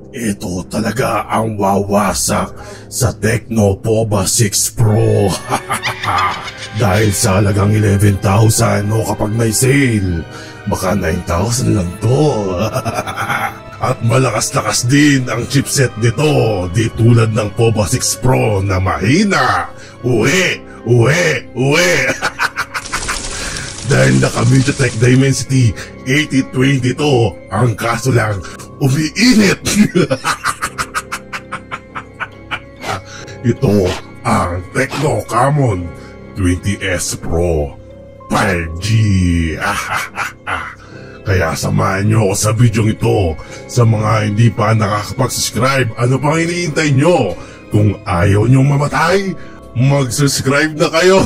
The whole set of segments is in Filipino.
Ito talaga ang wawasak sa Tecno Pova 6 Pro. Dahil sa halagang 11,000 o kapag may sale, baka 9,000 lang to. At malakas-lakas din ang chipset nito, di tulad ng Pova 6 Pro na mahina. Uwe! Dahil naka MediaTek Dimensity 8020 to, ang kaso lang, umiinit. Ito ang Tecno Camon 20S Pro 5G. Kaya samahan nyo ako sa video ito. Sa mga hindi pa nakakapag-subscribe, ano pang iniintay nyo? Kung ayaw nyong mamatay, mag-subscribe na kayo.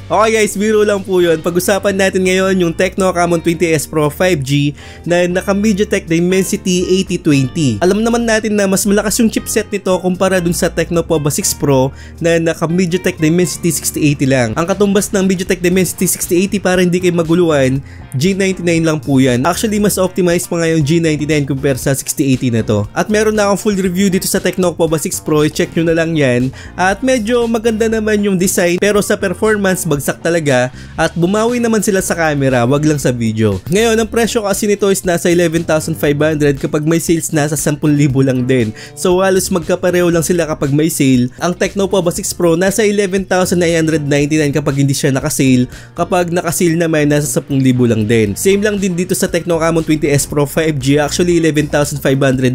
Okay guys, biro lang po yun. Pag-usapan natin ngayon yung Tecno Camon 20S Pro 5G na naka MediaTek Dimensity 8020. Alam naman natin na mas malakas yung chipset nito kumpara dun sa Tecno Pova 6 Pro na naka MediaTek Dimensity 6080 lang. Ang katumbas ng MediaTek Dimensity 6080 para hindi kayo maguluhan, G99 lang po yan. Actually, mas optimized pa nga yung G99 compare sa 6080 na to. At meron na akong full review dito sa Tecno Pova 6 Pro, check nyo na lang yan. At medyo maganda naman yung design, pero sa performance, bagsak talaga. At bumawi naman sila sa camera, wag lang sa video. Ngayon, ang presyo kasi nito is nasa 11,500 kapag may sales nasa 10,000 lang din. So halos magkapareho lang sila kapag may sale. Ang Tecno Pova 6 Pro nasa 11,999 kapag hindi siya nakasale. Kapag nakasale naman, nasa 10,000 lang din. Same lang din dito sa Tecno Camon 20S Pro 5G. Actually 11,500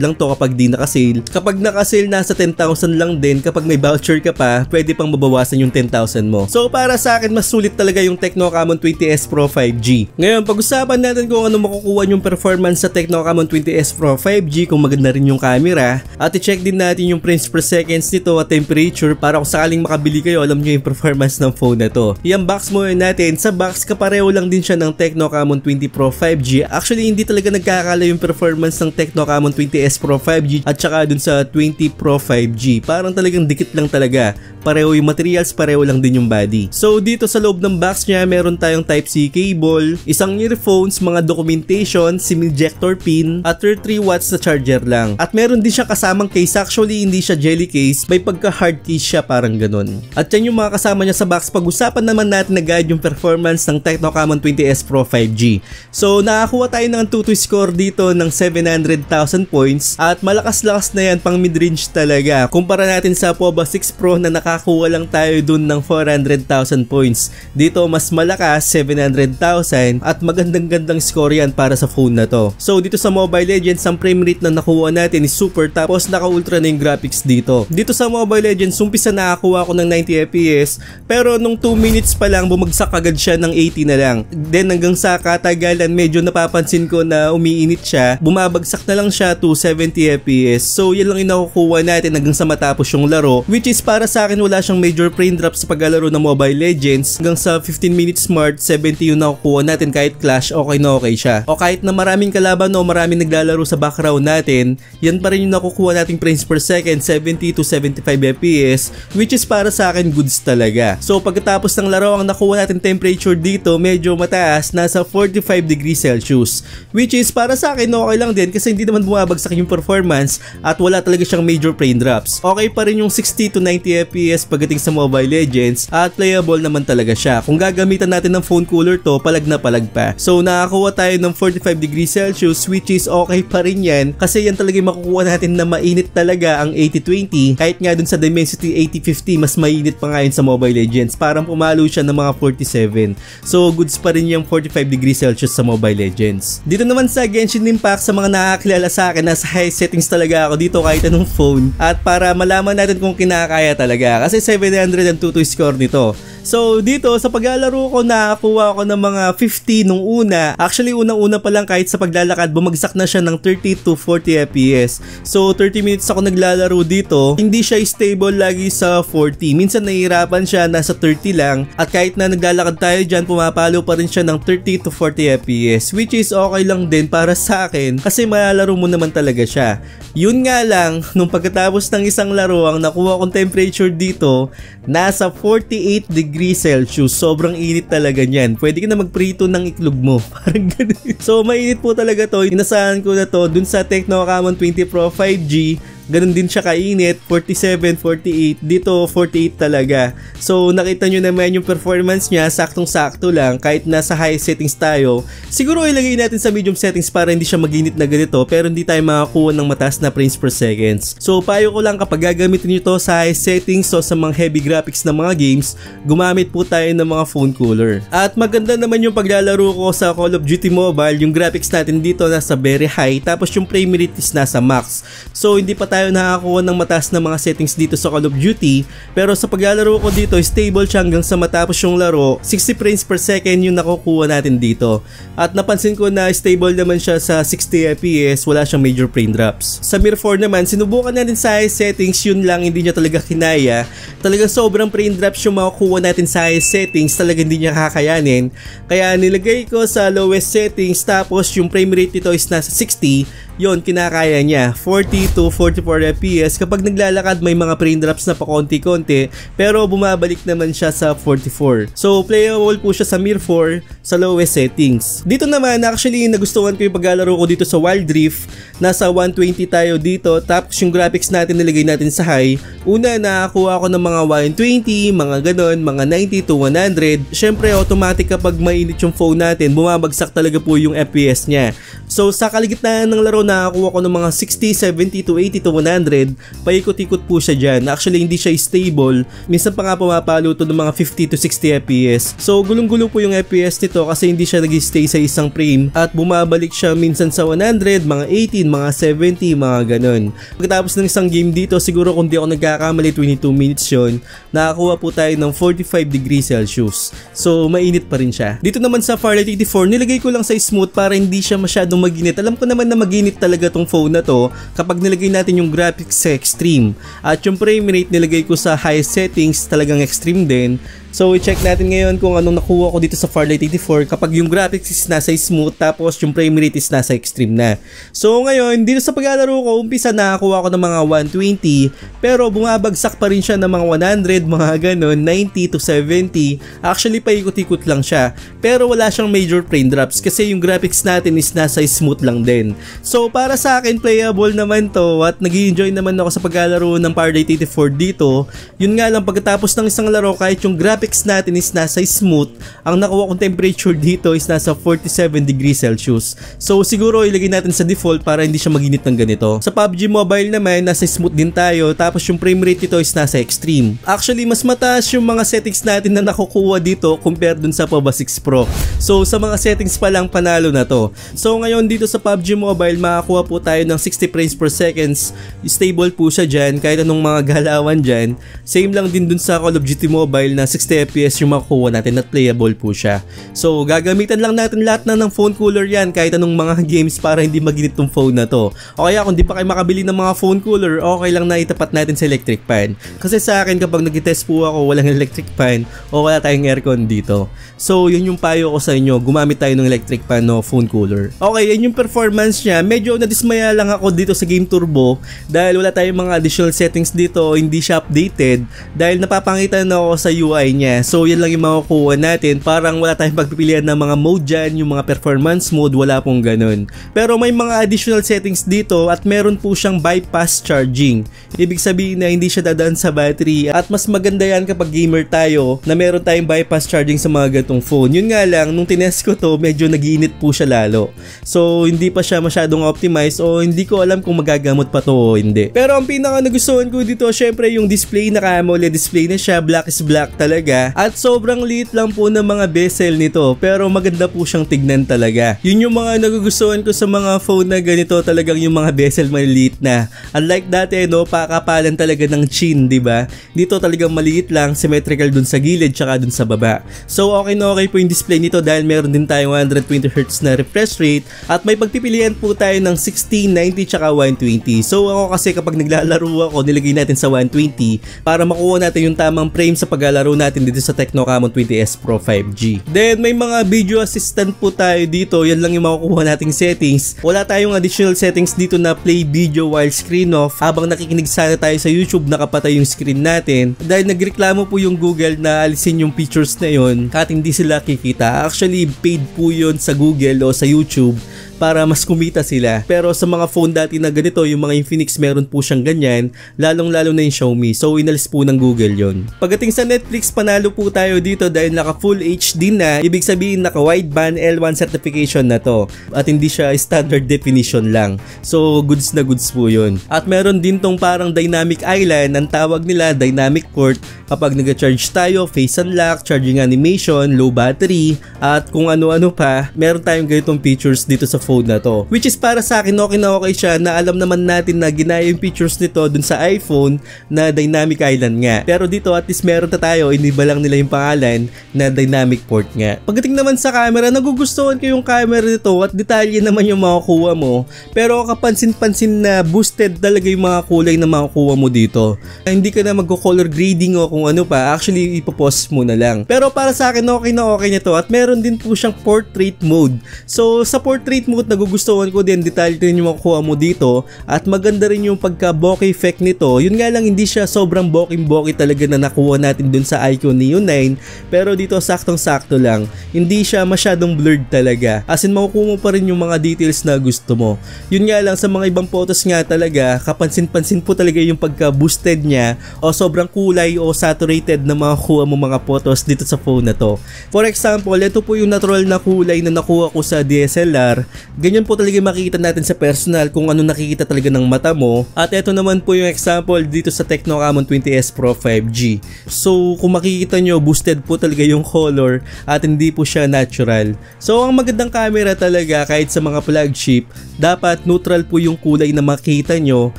lang to kapag di nakasale. Kapag nakasale, nasa 10,000 lang din. Kapag may voucher ka pa, pwede pang mabawasan yung 10,000 mo. So para sa akin, mas sulit talaga yung Tecno Camon 20S Pro 5G. Ngayon, pag-usapan natin kung ano makukuha yung performance sa Tecno Camon 20S Pro 5G, kung maganda rin yung camera. At i-check din natin yung frames per seconds nito at temperature para kung sakaling makabili kayo, alam nyo yung performance ng phone na to. Yung box mo natin, sa box kapareho lang din siya ng Tecno Camon 20 Pro 5G. Actually, hindi talaga nagkakala yung performance ng Tecno Camon 20S Pro 5G at saka dun sa 20 Pro 5G. Parang talagang dikit lang talaga. Pareho yung materials, pareho lang din yung body. So dito sa loob ng box niya, meron tayong Type-C cable, isang earphones, mga documentation, SIM ejector pin, at 33 watts na charger lang. At meron din siya kasamang case. Actually, hindi siya jelly case, may pagka-hard case siya, parang ganun. At yan yung mga kasama niya sa box. Pag-usapan naman natin na guide yung performance ng Tecno Camon 20S Pro 5G. So nakakuha tayo ng Antutu score dito ng 700,000 points at malakas-lakas na yan, pang mid-range talaga. Kumpara natin sa Pova 6 Pro na nakakuha lang tayo dun ng 400,000 points. Dito mas malakas, 700,000 at magandang-gandang score yan para sa phone na to. So dito sa Mobile Legends, ang frame rate na nakuha natin is super, tapos naka-ultra na yung graphics dito. Dito sa Mobile Legends, umpisa nakakuha ko ng 90 FPS, pero nung 2 minutes pa lang, bumagsak agad siya ng 80 na lang. Then hanggang sa katagalan, medyo napapansin ko na umiinit siya, bumabagsak na lang siya to 70 FPS. So yan lang yung nakukuha natin hanggang sa matapos yung laro, which is para sa akin wala siyang major frame drop sa paglalaro ng Mobile Legends. Hanggang sa 15 minutes smart, 70 yung nakukuha natin. Kahit clash, okay na okay siya. O kahit na maraming kalaban o maraming naglalaro sa background natin, yan pa rin yung nakukuha nating frames per second, 70 to 75 FPS, which is para sa akin goods talaga. So pagkatapos ng laro, ang nakuha natin temperature dito medyo mataas, nasa 45 degrees Celsius, which is para sa akin okay lang din kasi hindi naman bumabagsak yung performance at wala talaga siyang major frame drops. Okay pa rin yung 60 to 90 FPS pagdating sa Mobile Legends at playable naman talaga siya. Kung gagamitan natin ng phone cooler to, palag na palag pa. So nakakuha tayo ng 45 degrees Celsius, which is okay pa rin yan kasi yan talaga yung makukuha natin na mainit talaga ang 8020. Kahit nga dun sa Dimensity 8050, mas mainit pa nga yun sa Mobile Legends. Parang pumalo siya ng mga 47. So goods pa rin yung 45 degrees Celsius sa Mobile Legends. Dito naman sa Genshin Impact, sa mga nakakilala sa akin, nasa high settings talaga ako dito kahit anong phone. At para malaman natin kung kinakaya talaga kasi 700 ang Antutu score nito. So dito sa paglalaro ko, nakakuha ko ng mga 50 nung una. Actually unang-una pa lang, kahit sa paglalakad bumagsak na siya ng 30 to 40 FPS. So 30 minutes ako naglalaro dito, hindi siya stable lagi sa 40. Minsan nahihirapan siya, nasa 30 lang. At kahit na naglalakad tayo dyan, pumapalo pa rin siya ng 30 to 40 FPS, which is okay lang din para sa akin kasi malalaro mo naman talaga siya. Yun nga lang, nung pagkatapos ng isang laro, ang nakuha kong temperature dito nasa 48 degrees degrees Celsius. Sobrang init talaga niyan. Pwede ka na magprito ng itlog mo. Parang ganun. So mainit po talaga to. Inasahan ko na to dun sa Tecno Camon 20 Pro 5G. Ganun din siya kainit, 47, 48, dito 48 talaga. So nakita nyo naman yung performance niya, saktong-sakto lang kahit nasa high settings tayo. Siguro ilagay natin sa medium settings para hindi siya maginit na ganito pero hindi tayo makakuha ng mataas na frames per seconds. So payo ko lang kapag gagamitin nyo to sa high settings o sa mga heavy graphics ng mga games, gumamit po tayo ng mga phone cooler. At maganda naman yung paglalaro ko sa Call of Duty Mobile, yung graphics natin dito nasa very high tapos yung frame rate is nasa max. So hindi pa tayo nakakuha ng mataas na mga settings dito sa Call of Duty pero sa paglalaro ko dito stable siya hanggang sa matapos yung laro. 60 frames per second yung nakukuha natin dito at napansin ko na stable naman siya sa 60 fps, wala siyang major frame drops. Sa Mir 4 naman sinubukan natin sa high settings, yun lang hindi niya talaga kinaya. Talagang sobrang frame drops yung makukuha natin sa high settings, talagang hindi niya kakayanin kaya nilagay ko sa lowest settings tapos yung frame rate nito is nasa 60. Yon, kinakaya niya 40 to 44 fps. Kapag naglalakad may mga frame drops na pa konti-konti pero bumabalik naman siya sa 44. So playable po siya sa Mir 4 sa lowest settings. Dito naman actually nagustuhan ko yung paglalaro ko dito sa Wild Rift. Nasa 120 tayo dito tapos yung graphics natin nilagay natin sa high. Una nakakuha ako ng mga 120, mga ganon, mga 90 to 100. Syempre automatic kapag mainit yung phone natin bumabagsak talaga po yung fps niya. So sa kaligitnaan ng laro nakakuha ko ng mga 60, 70 to 80 to 100. Paikot-ikot po siya dyan. Actually hindi siya stable. Minsan pa nga pumapalo to ng mga 50 to 60 fps. So gulong-gulo po yung fps nito kasi hindi siya nag-stay sa isang frame at bumabalik siya minsan sa 100, mga 18, mga 70, mga ganon. Pagkatapos ng isang game dito, siguro kung di ako nagkakamali 22 minutes yun, nakakuha po tayo ng 45 degrees Celsius. So mainit pa rin siya. Dito naman sa Farlight 84, nilagay ko lang sa smooth para hindi siya masyadong maginit. Alam ko naman na maginit talaga tong phone na to kapag nilagay natin yung graphics sa extreme. At yung frame rate nilagay ko sa high settings, talagang extreme din. So i-check natin ngayon kung anong nakuha ko dito sa Farlight 84 kapag yung graphics is nasa smooth tapos yung frame rate is nasa extreme na. So ngayon dito sa paglalaro ko umpisa nakakuha ko ng mga 120 pero bumabagsak pa rin siya ng mga 100, mga ganon, 90 to 70. Actually paikot-ikot lang siya pero wala siyang major frame drops kasi yung graphics natin is nasa smooth lang din. So para sa akin playable naman to at nag-i-enjoy naman ako sa paglalaro ng Farlight 84 dito. Yun nga lang pagkatapos ng isang laro kahit yung graphics natin is nasa smooth, ang nakuha kong temperature dito is nasa 47 degrees Celsius. So siguro ilagay natin sa default para hindi siya maginit ng ganito. Sa PUBG Mobile naman nasa smooth din tayo tapos yung frame rate nito is nasa extreme. Actually mas mataas yung mga settings natin na nakukuha dito compared dun sa POBA 6 Pro. So sa mga settings pa lang panalo na to. So ngayon dito sa PUBG Mobile makakuha po tayo ng 60 frames per seconds. Stable po siya dyan kahit anong mga galawan dyan. Same lang din dun sa Call of Duty Mobile na 60 fps yung makukuha natin at playable po siya. So gagamitan lang natin lahat na ng phone cooler yan kahit anong mga games para hindi maginit tong phone na to. O kaya kung di pa kayo makabili ng mga phone cooler, okay lang na itapat natin sa electric fan. Kasi sa akin kapag nag-test po ako walang electric fan o wala tayong aircon dito. So yun yung payo ko sa inyo, gumamit tayo ng electric fan o phone cooler. Okay, yan yung performance niya. Medyo nadismaya lang ako dito sa Game Turbo dahil wala tayong mga additional settings dito, hindi siya updated dahil napapangitan na ako sa UI niya. So yan lang yung makukuha natin, parang wala tayong pagpipilian ng mga mode dyan, yung mga performance mode, wala pong ganun. Pero may mga additional settings dito at meron po siyang bypass charging. Ibig sabihin na hindi siya dadaan sa battery at mas maganda yan kapag gamer tayo na meron tayong bypass charging sa mga gatong phone. Yun nga lang, nung tinest ko to, medyo nag-iinit po siya lalo. So hindi pa siya masyadong optimized o hindi ko alam kung magagamot pa to o hindi. Pero ang pinaka nagustuhan ko dito, syempre yung display, naka-AMOLED display na siya, black is black talaga. At sobrang liit lang po ng mga bezel nito pero maganda po siyang tignan talaga. Yun yung mga nagugustuhan ko sa mga phone na ganito, talagang yung mga bezel maliit na. Unlike dati no, pakapalan talaga ng chin, di ba? Dito talagang maliit lang, symmetrical dun sa gilid tsaka dun sa baba. So okay na okay po yung display nito dahil meron din tayong 120Hz na refresh rate at may pagpipilian po tayo ng 60, 90 tsaka 120. So ako kasi kapag naglalaro ako, nilagay natin sa 120 para makuha natin yung tamang frame sa paglalaro natin natin dito sa Tecno Camon 20S Pro 5G. Then may mga video assistant po tayo dito, yan lang yung makukuha nating settings. Wala tayong additional settings dito na play video while screen off. Habang nakikinig sana tayo sa YouTube, nakapatay yung screen natin. Dahil nagreklamo po yung Google na alisin yung features na yun kahit hindi sila kikita. Actually paid po yun sa Google o sa YouTube para mas kumita sila. Pero sa mga phone dati na ganito, yung mga Infinix meron po siyang ganyan, lalong-lalo na yung Xiaomi. So inalis po ng Google yon. Pagdating sa Netflix, panalo po tayo dito dahil naka Full HD na, ibig sabihin naka wideband L1 certification na to. At hindi siya standard definition lang. So goods na goods po yun. At meron din tong parang dynamic island, ang tawag nila dynamic port. Kapag nag-charge tayo, face unlock, charging animation, low battery, at kung ano-ano pa, meron tayong ganitong features dito sa phone na to. Which is para sa akin okay na okay siya, na alam naman natin na ginaya yung features nito dun sa iPhone na dynamic island nga. Pero dito at least meron na tayo, iniba lang nila yung pangalan na dynamic port nga. Pagdating naman sa camera, nagugustuhan ko yung camera nito at detalye naman yung makukuha mo. Pero kapansin-pansin na boosted talaga yung mga kulay na makukuha mo dito. Hindi ka na magko-color grading o kung ano pa, actually ipopost mo na lang. Pero para sa akin okay na okay nito at meron din po siyang portrait mode. So sa portrait mode nagugustuhan ko din, detalye din yung makukuha mo dito at maganda rin yung pagka bokeh effect nito. Yun nga lang hindi siya sobrang bokeh talaga na nakuha natin dun sa iQOO Neo 9, pero dito saktong-sakto lang. Hindi siya masyadong blurred talaga. As in makukuha mo pa rin yung mga details na gusto mo. Yun nga lang sa mga ibang photos nga talaga, kapansin-pansin po talaga yung pagka boosted niya o sobrang kulay o saturated na makukuha mo mga photos dito sa phone na to. For example, ito po yung natural na kulay na nakuha ko sa DSLR. Ganyan po talaga makikita natin sa personal kung ano nakikita talaga ng mata mo. At ito naman po yung example dito sa Tecno Camon 20S Pro 5G. So kung makikita nyo, boosted po talaga yung color at hindi po siya natural. So ang magandang camera talaga kahit sa mga flagship, dapat neutral po yung kulay na makikita nyo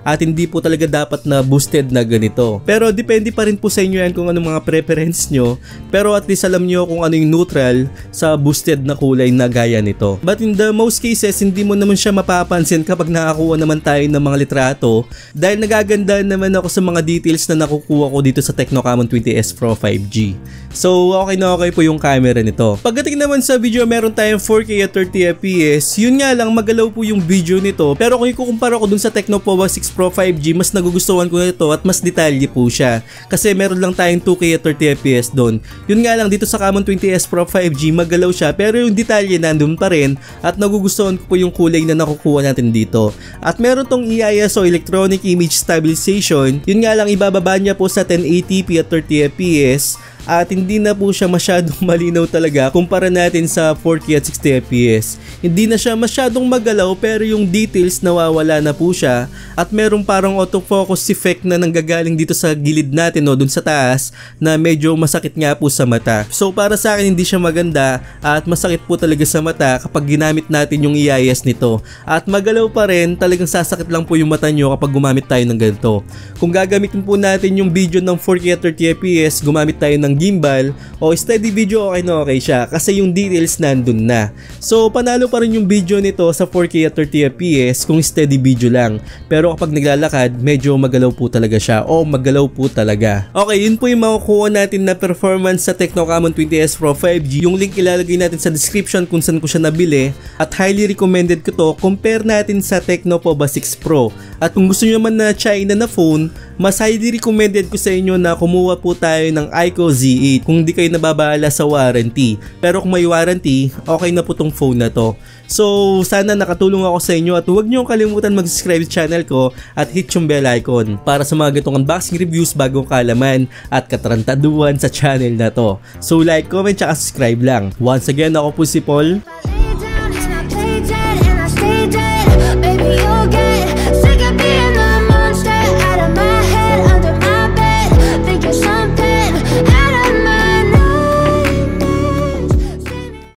at hindi po talaga dapat na boosted na ganito. Pero depende pa rin po sa inyo yan kung ano mga preference nyo. Pero at least alam nyo kung ano yung neutral sa boosted na kulay na gaya nito. But in the most cases, hindi mo naman siya mapapansin kapag nakakuha naman tayo ng mga litrato dahil nagaganda naman ako sa mga details na nakukuha ko dito sa Tecno Camon 20S Pro 5G. So okay na okay po yung camera nito. Pagdating naman sa video, meron tayong 4K at 30fps. Yun nga lang, magalaw po yung video nito. Pero kung ikukumpara ko dun sa Tecno Pova 6 Pro 5G, mas nagugustuhan ko nito at mas detalye po siya. Kasi meron lang tayong 2K at 30fps doon. Yun nga lang, dito sa Camon 20S Pro 5G, magalaw siya pero yung detalye nandun pa rin at nagugustuhan ko po yung kulay na nakukuha natin dito. At meron tong EIS o Electronic Image Stabilization. Yun nga lang, ibababa niya po sa 1080p at 30fps. At hindi na po siya masyadong malinaw talaga kumpara natin sa 4K at 60fps. Hindi na siya masyadong magalaw pero yung details nawawala na po siya at merong parang autofocus effect na nanggagaling dito sa gilid natin o dun sa taas na medyo masakit nga po sa mata. So para sa akin hindi siya maganda at masakit po talaga sa mata kapag ginamit natin yung EIS nito. At magalaw pa rin, talagang sasakit lang po yung mata nyo kapag gumamit tayo ng ganito. Kung gagamitin po natin yung video ng 4K at 30fps, gumamit tayo ng gimbal o steady video, okay na okay siya kasi yung details nandun na. So panalo pa rin yung video nito sa 4K at 30fps kung steady video lang. Pero kapag naglalakad, medyo magalaw po talaga siya o magalaw po talaga. Okay, yun po yung makukuha natin na performance sa Tecno Camon 20S Pro 5G. Yung link ilalagay natin sa description kung saan ko siya nabili at highly recommended ko to. Compare natin sa Tecno Pova 6 Pro. At kung gusto nyo naman na China na phone, mas highly recommended ko sa inyo na kumuha po tayo ng iQOO Z8 kung hindi kayo nababahala sa warranty. Pero kung may warranty, okay na po tong phone na to. So sana nakatulong ako sa inyo at huwag nyo kalimutan mag-subscribe sa channel ko at hit yung bell icon para sa mga ganitong unboxing reviews, bagong kaalaman at katarantaduhan sa channel na to. So like, comment, tsaka subscribe lang. Once again, ako po si Paul.